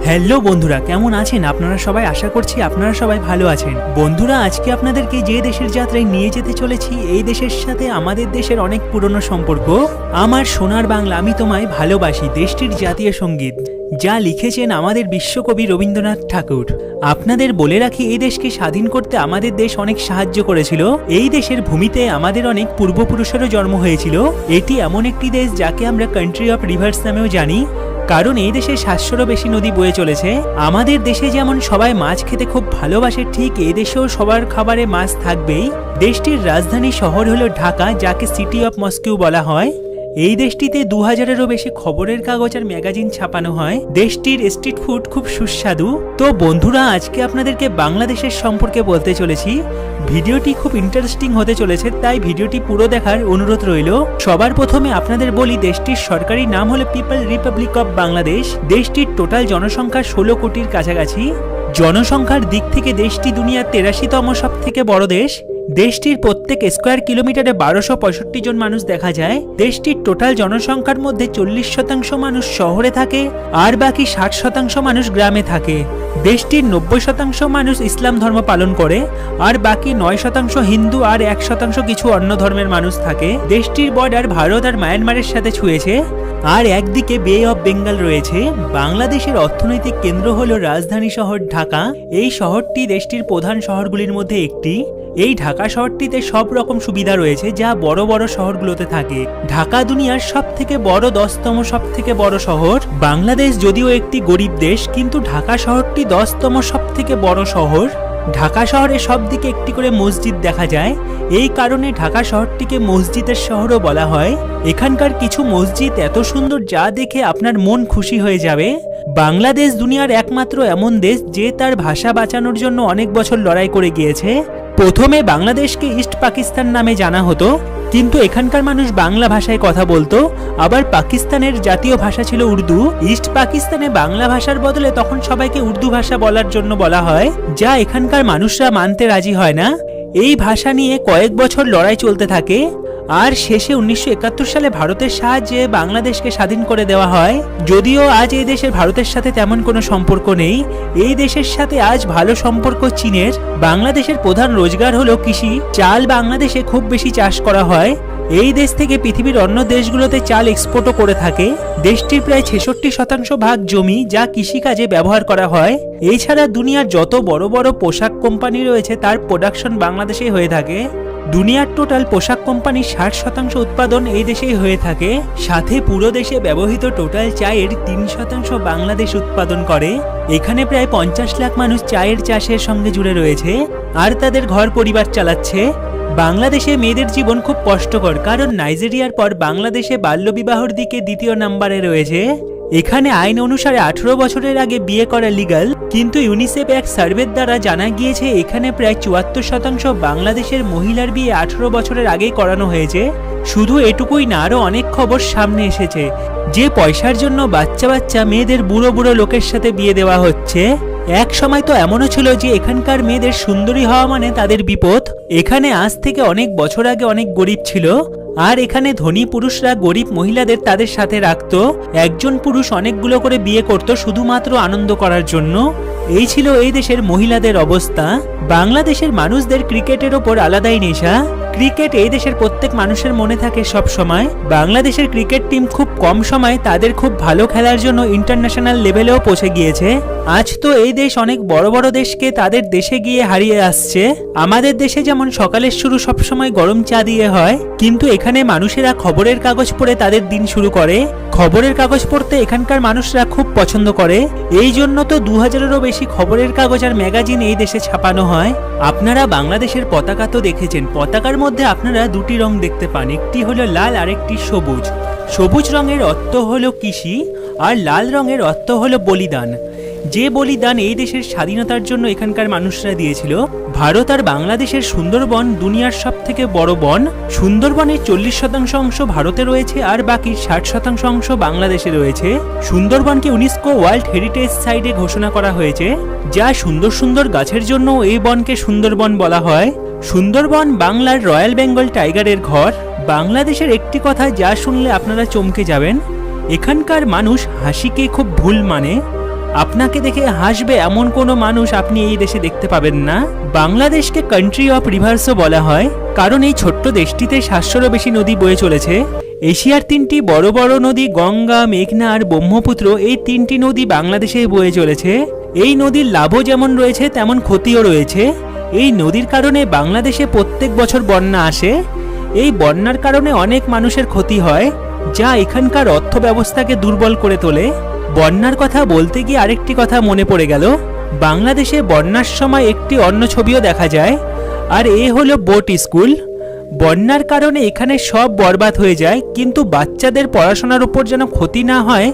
Hello বন্ধুরা, কেমন আছেন আপনারা সবাই? আশা করছি আপনারা সবাই ভালো আছেন। বন্ধুরা, আজকে আপনাদেরকে যে দেশের যাত্রায় নিয়ে যেতে চলেছি, এই দেশের সাথে আমাদের দেশের অনেক পুরনো সম্পর্ক। আমার সোনার বাংলা আমি তোমায় ভালোবাসি দেশটির জাতীয় সঙ্গীত, যা লিখেছেন আমাদের বিশ্বকবি রবীন্দ্রনাথ ঠাকুর। আপনাদের বলে রাখি, এই দেশকে স্বাধীন করতে আমাদের দেশ অনেক সাহায্য করেছিল। এই দেশের ভূমিতে আমাদের অনেক পূর্বপুরুষেরও জন্ম হয়েছিল। এটি এমন একটি দেশ যাকে আমরা কান্ট্রি অফ রিভার্স নামেও জানি, কারণ এই দেশে 700রও বেশি নদী বয়ে চলেছে। আমাদের দেশে যেমন সবাই মাছ খেতে খুব ভালোবাসে, ঠিক এই দেশেও সবার খাবারে মাছ থাকবেই। দেশটির রাজধানী শহর হলো ঢাকা, যাকে সিটি অফ মস্কো বলা হয়। এই দেশটিতে 2000-এরও বেশি খবরের কাগজ আর ম্যাগাজিন ছাপানো হয়। দেশটির স্ট্রিট ফুড খুব সুস্বাদু। তো বন্ধুরা, আজকে আপনাদেরকে বাংলাদেশের সম্পর্কে বলতে চলেছি। ভিডিওটি খুব ইন্টারেস্টিং হতে চলেছে, তাই ভিডিওটি পুরো দেখার অনুরোধ রইল। সবার প্রথমে আপনাদের বলি, দেশটির সরকারি নাম হলো পিপল রিপাবলিক অফ বাংলাদেশ। দেশটির টোটাল জনসংখ্যা 16 কোটির কাছাকাছি। জনসংখ্যার দিক থেকে দেশটি দুনিয়ার 83তম সব থেকে বড় দেশ। দেশটির প্রত্যেক স্কোয়ার কিলোমিটারে 1265 জন মানুষ দেখা যায়। দেশটির টোটাল জনসংখ্যার মধ্যে 40% মানুষ শহরে থাকে, আর বাকি 60% মানুষ গ্রামে থাকে। দেশটির 90% মানুষ ইসলাম ধর্ম পালন করে, আর বাকি 9% হিন্দু, আর 1% কিছু অন্য ধর্মের মানুষ থাকে। দেশটির বর্ডার ভারত আর মায়ানমারের সাথে ছুঁয়েছে, আর একদিকে বে অফ বেঙ্গল রয়েছে। বাংলাদেশের অর্থনৈতিক কেন্দ্র হলো রাজধানী শহর ঢাকা। এই শহরটি দেশটির প্রধান শহরগুলির মধ্যে একটি। এই ঢাকা শহরটিতে সব রকম সুবিধা রয়েছে, যা বড় বড় শহরগুলোতে থাকে। ঢাকা দুনিয়ার সব থেকে বড় 10তম সব থেকে বড় শহর। বাংলাদেশ যদিও একটি গরিব দেশ, কিন্তু ঢাকা শহরটি 10তম সব থেকে বড় শহর। ঢাকা শহরে সব দিকে একটি করে মসজিদ দেখা যায়। এই কারণে ঢাকা শহরটিকে মসজিদের শহরও বলা হয়। এখানকার কিছু মসজিদ এত সুন্দর, যা দেখে আপনার মন খুশি হয়ে যাবে। বাংলাদেশ দুনিয়ার একমাত্র এমন দেশ যে তার ভাষা বাঁচানোর জন্য অনেক বছর লড়াই করে গিয়েছে। প্রথমে বাংলাদেশকে ইস্ট পাকিস্তান নামে জানা হতো, কিন্তু এখানকার মানুষ বাংলা ভাষায় কথা বলতো। আবার পাকিস্তানের জাতীয় ভাষা ছিল উর্দু। ইস্ট পাকিস্তানে বাংলা ভাষার বদলে তখন সবাইকে উর্দু ভাষা বলার জন্য বলা হয়, যা এখানকার মানুষরা মানতে রাজি হয় না। এই ভাষা নিয়ে কয়েক বছর লড়াই চলতে থাকে, আর শেষে 1971 সালে ভারতের সাহায্যে বাংলাদেশকে স্বাধীন করে দেওয়া হয়। যদিও আজ এই দেশের ভারতের সাথে তেমন কোনো সম্পর্ক নেই। এই দেশের সাথে আজ ভালো সম্পর্ক চীনের। বাংলাদেশের প্রধান রোজগার হলো কৃষি। চাল বাংলাদেশে খুব বেশি চাষ করা হয়। এই দেশ থেকে পৃথিবীর অন্য দেশগুলোতে চাল এক্সপোর্টও করে থাকে। দেশটির প্রায় 66% ভাগ জমি, যা কৃষিকাজে ব্যবহার করা হয়। এছাড়া দুনিয়ার যত বড় বড় পোশাক কোম্পানি রয়েছে, তার প্রোডাকশন বাংলাদেশেই হয়ে থাকে। দুনিয়ার টোটাল পোশাক কোম্পানির 60% উৎপাদন এই দেশেই হয়ে থাকে। সাথে পুরো দেশে ব্যবহৃত টোটাল চায়ের 3% বাংলাদেশ উৎপাদন করে। এখানে প্রায় 50 লাখ মানুষ চায়ের চাষের সঙ্গে জুড়ে রয়েছে, আর তাদের ঘর পরিবার চালাচ্ছে। বাংলাদেশে মেয়েদের জীবন খুব কষ্টকর, কারণ নাইজেরিয়ার পর বাংলাদেশে বাল্যবিবাহর দিকে 2য় নম্বরে রয়েছে। এখানে আইন অনুসারে 18 বছরের আগে বিয়ে করা লিগ্যাল, কিন্তু ইউনিসেফ এক সার্ভের দ্বারা জানা গিয়েছে এখানে প্রায় 74% বাংলাদেশের মহিলার বিয়ে 18 বছরের আগেই করানো হয়েছে। শুধু এটুকুই না, আরো অনেক খবর সামনে এসেছে যে পয়সার জন্য বাচ্চা বাচ্চা মেয়েদের বুড়ো বুড়ো লোকের সাথে বিয়ে দেওয়া হচ্ছে। এক সময় তো এমনও ছিল যে এখানকার মেয়েদের সুন্দরী হওয়া মানে তাদের বিপদ। এখানে আজ থেকে অনেক বছর আগে অনেক গরিব ছিল, আর এখানে ধনী পুরুষরা গরিব মহিলাদের তাদের সাথে রাখতো। একজন পুরুষ অনেকগুলো করে বিয়ে করত শুধুমাত্র আনন্দ করার জন্য। এই ছিল এই দেশের মহিলাদের অবস্থা। বাংলাদেশের মানুষদের ক্রিকেটের ওপর আলাদাই নেশা। ক্রিকেট এই দেশের প্রত্যেক মানুষের মনে থাকে সব সময়। বাংলাদেশের ক্রিকেট টিম খুব কম সময় তাদের খুব ভালো খেলার জন্য ইন্টারন্যাশনাল লেভেলেও পৌঁছে গিয়েছে। আজ তো এই দেশ অনেক বড় বড় দেশকে তাদের দেশে গিয়ে হারিয়ে আসছে। আমাদের দেশে যেমন সকালের শুরু সবসময় গরম চা দিয়ে হয়, কিন্তু এখানে মানুষেরা খবরের কাগজ পড়ে তাদের দিন শুরু করে। খবরের কাগজ পড়তে এখানকার মানুষরা খুব পছন্দ করে। এই জন্য তো 2000-এরও বেশি খবরের কাগজ আর ম্যাগাজিন এই দেশে ছাপানো হয়। আপনারা বাংলাদেশের পতাকা তো দেখেছেন। পতাকার মধ্যে আপনারা দুটি রং দেখতে পান, একটি হলো লাল আর একটি সবুজ। সবুজ রঙের অর্থ হলো কৃষি, আর লাল রঙের অর্থ হলো বলিদান। যে বলিদান এই দেশের স্বাধীনতার জন্য এখানকার মানুষরা দিয়েছিল। ভারত আর বাংলাদেশের সুন্দরবন দুনিয়ার সব থেকে বড় বন। সুন্দরবনের 40% অংশ ভারতে রয়েছে, আর বাকি 60% অংশ বাংলাদেশে রয়েছে। সুন্দরবনকে ইউনেস্কো ওয়ার্ল্ড হেরিটেজ সাইটে ঘোষণা করা হয়েছে, যা সুন্দর সুন্দর গাছের জন্য এই বনকে সুন্দরবন বলা হয়। সুন্দরবন বাংলার রয়্যাল বেঙ্গল টাইগারের ঘর। বাংলাদেশের একটি কথা যা শুনলে আপনারা চমকে যাবেন, এখানকার মানুষ হাসিকে খুব ভুল মানে। আপনাকে দেখে হাসবে এমন কোনো মানুষ আপনি এই দেশে দেখতে পাবেন না। বাংলাদেশকে কান্ট্রি অফ রিভার্সও বলা হয়, কারণ এই ছোট্ট দেশটিতে 700-রও বেশি নদী বয়ে চলেছে। এশিয়ার 3টি বড় বড় নদী গঙ্গা, মেঘনা আর ব্রহ্মপুত্র, এই 3টি নদী বাংলাদেশে বয়ে চলেছে। এই নদীর লাভও যেমন রয়েছে তেমন ক্ষতিও রয়েছে। এই নদীর কারণে বাংলাদেশে প্রত্যেক বছর বন্যা আসে। এই বন্যার কারণে অনেক মানুষের ক্ষতি হয়, যা এখানকার অর্থ ব্যবস্থাকে দুর্বল করে তোলে। বন্যার কথা বলতে গিয়ে আরেকটি কথা মনে পড়ে গেল। বাংলাদেশে বন্যার সময় একটি অন্য ছবিও দেখা যায়, আর এ হলো বোট স্কুল। বন্যার কারণে এখানে সব বরবাদ হয়ে যায়, কিন্তু বাচ্চাদের পড়াশোনার উপর যেন ক্ষতি না হয়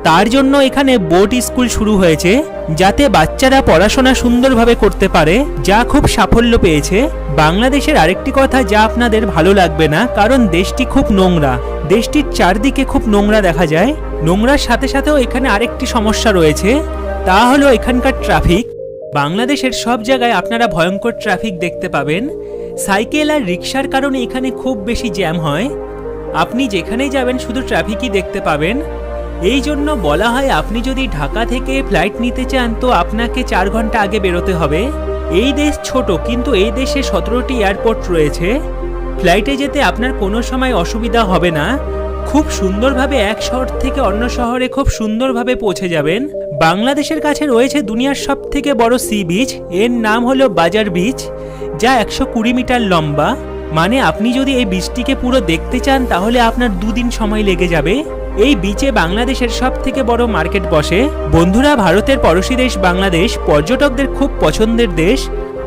তার জন্য এখানে বোট স্কুল শুরু হয়েছে, যাতে বাচ্চারা পড়াশোনা সুন্দরভাবে করতে পারে, যা খুব সাফল্য পেয়েছে। বাংলাদেশের আরেকটি কথা যা আপনাদের ভালো লাগবে না, কারণ দেশটি খুব নোংরা। দেশটির চারদিকে খুব নোংরা দেখা যায়। নোংরার সাথে সাথেও এখানে আরেকটি সমস্যা রয়েছে, তা হলো এখানকার ট্রাফিক। বাংলাদেশের সব জায়গায় আপনারা ভয়ঙ্কর ট্রাফিক দেখতে পাবেন। সাইকেল আর রিক্সার কারণে এখানে খুব বেশি জ্যাম হয়। আপনি যেখানেই যাবেন শুধু ট্রাফিকই দেখতে পাবেন। এই জন্য বলা হয় আপনি যদি ঢাকা থেকে ফ্লাইট নিতে চান তো আপনাকে 4 ঘন্টা আগে বেরোতে হবে। এই দেশ ছোট, কিন্তু এই দেশে 17টি এয়ারপোর্ট রয়েছে। ফ্লাইটে যেতে আপনার কোনো সময় অসুবিধা হবে না। খুব সুন্দরভাবে এক শহর থেকে অন্য শহরে খুব সুন্দরভাবে পৌঁছে যাবেন। বাংলাদেশের কাছে রয়েছে দুনিয়ার সবথেকে বড় সি বিচ, এর নাম হলো বাজার বিচ, যা 120 মিটার লম্বা। মানে আপনি যদি এই বিচটিকে পুরো দেখতে চান তাহলে আপনার 2 দিন সময় লেগে যাবে। এই বিচে বাংলাদেশের সবথেকে বড় মার্কেট বসে। বন্ধুরা, ভারতের পড়োশী দেশ বাংলাদেশ পর্যটকদের খুব পছন্দের দেশ।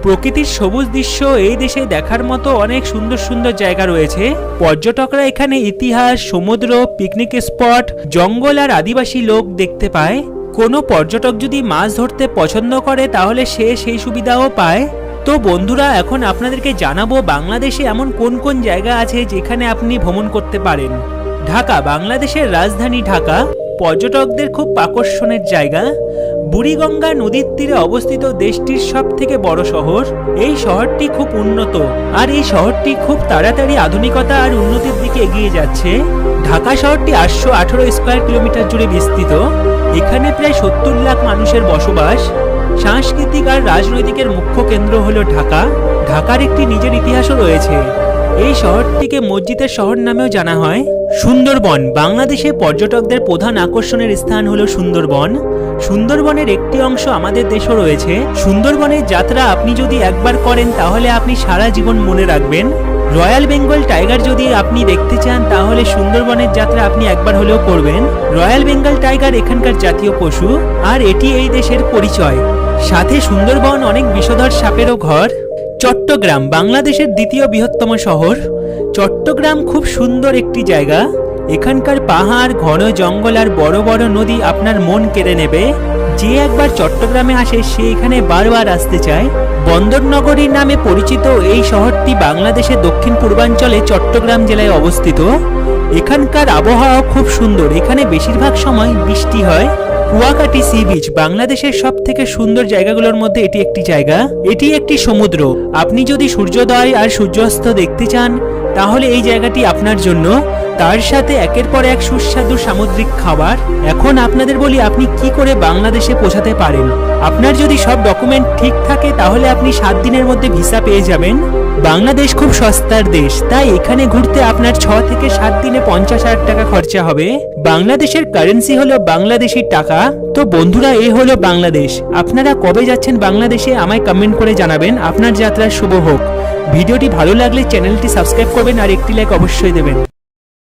প্রকৃতির সবুজ দৃশ্য এই দেশে দেখার মতো অনেক সুন্দর সুন্দর জায়গা রয়েছে। পর্যটকরা এখানে ইতিহাস, সমুদ্র, পিকনিক স্পট, জঙ্গল আর আদিবাসী লোক দেখতে পায়। কোনো পর্যটক যদি মাছ ধরতে পছন্দ করে তাহলে সে সেই সুবিধাও পায়। তো বন্ধুরা, এখন আপনাদেরকে জানাবো বাংলাদেশে এমন কোন কোন জায়গা আছে যেখানে আপনি ভ্রমণ করতে পারেন। ঢাকা, বাংলাদেশের রাজধানী ঢাকা পর্যটকদের খুব আকর্ষণের জায়গা। বুড়িগঙ্গা নদীর তীরে অবস্থিত দেশটির সবথেকে বড় শহর। এই শহরটি খুব উন্নত, আর এই শহরটি খুব তাড়াতাড়ি আধুনিকতা আর উন্নতির দিকে এগিয়ে যাচ্ছে। ঢাকা শহরটি 818 স্কয়ার কিলোমিটার জুড়ে বিস্তৃত। এখানে প্রায় 70 লাখ মানুষের বসবাস। সাংস্কৃতিক আর রাজনৈতিকের মুখ্য কেন্দ্র হলো ঢাকা। ঢাকার একটি নিজের ইতিহাসও রয়েছে। এই শহরটিকে মসজিদের শহর নামেও জানা হয়। সুন্দরবন, বাংলাদেশে পর্যটকদের প্রধান আকর্ষণের স্থান হলো সুন্দরবন। সুন্দরবনের একটি অংশ আমাদের দেশও রয়েছে। সুন্দরবনের যাত্রা আপনি যদি একবার করেন তাহলে আপনি সারা জীবন মনে রাখবেন। রয়্যাল বেঙ্গল টাইগার যদি আপনি দেখতে চান তাহলে সুন্দরবনের যাত্রা আপনি একবার হলেও করবেন। রয়্যাল বেঙ্গল টাইগার এখানকার জাতীয় পশু, আর এটি এই দেশের পরিচয়। সাথে সুন্দরবন অনেক বিষধর সাপেরও ঘর। চট্টগ্রাম, বাংলাদেশের দ্বিতীয় বৃহত্তম শহর। চট্টগ্রাম খুব সুন্দর একটি জায়গা। এখানকার পাহাড়, ঘন জঙ্গল আর বড় বড় নদী আপনার মন কেড়ে নেবে। যে একবার চট্টগ্রামে আসে সে এখানে বারবার আসতে চায়। বন্দর নগরীর নামে পরিচিত এই শহরটি বাংলাদেশের দক্ষিণ পূর্বাঞ্চলে চট্টগ্রাম জেলায় অবস্থিত। এখানকার আবহাওয়া খুব সুন্দর, এখানে বেশিরভাগ সময় বৃষ্টি হয়। কুয়াকাটি সি বিচ, বাংলাদেশের সবথেকে সুন্দর জায়গাগুলোর মধ্যে এটি একটি জায়গা। এটি একটি সমুদ্র। আপনি যদি সূর্যোদয় আর সূর্যাস্ত দেখতে চান তাহলে এই জায়গাটি আপনার জন্য। তার সাথে একের পর এক সুস্বাদু সামুদ্রিক খাবার। এখন আপনাদের বলি আপনি কি করে বাংলাদেশে পৌঁছাতে পারেন। আপনার যদি সব ডকুমেন্ট ঠিক থাকে তাহলে আপনি 7 দিনের মধ্যে ভিসা পেয়ে যাবেন। বাংলাদেশ খুব সস্তার দেশ, তাই এখানে ঘুরতে আপনার 6 থেকে 7 দিনে 50,000 টাকা খরচা হবে। বাংলাদেশের কারেন্সি হলো বাংলাদেশি টাকা। তো বন্ধুরা, এই হলো বাংলাদেশ। আপনারা কবে যাচ্ছেন বাংলাদেশে আমায় কমেন্ট করে জানাবেন। আপনার যাত্রা শুভ হোক। ভিডিওটি ভালো লাগলে চ্যানেলটি সাবস্ক্রাইব করবেন আর একটি লাইক অবশ্যই দেবেন।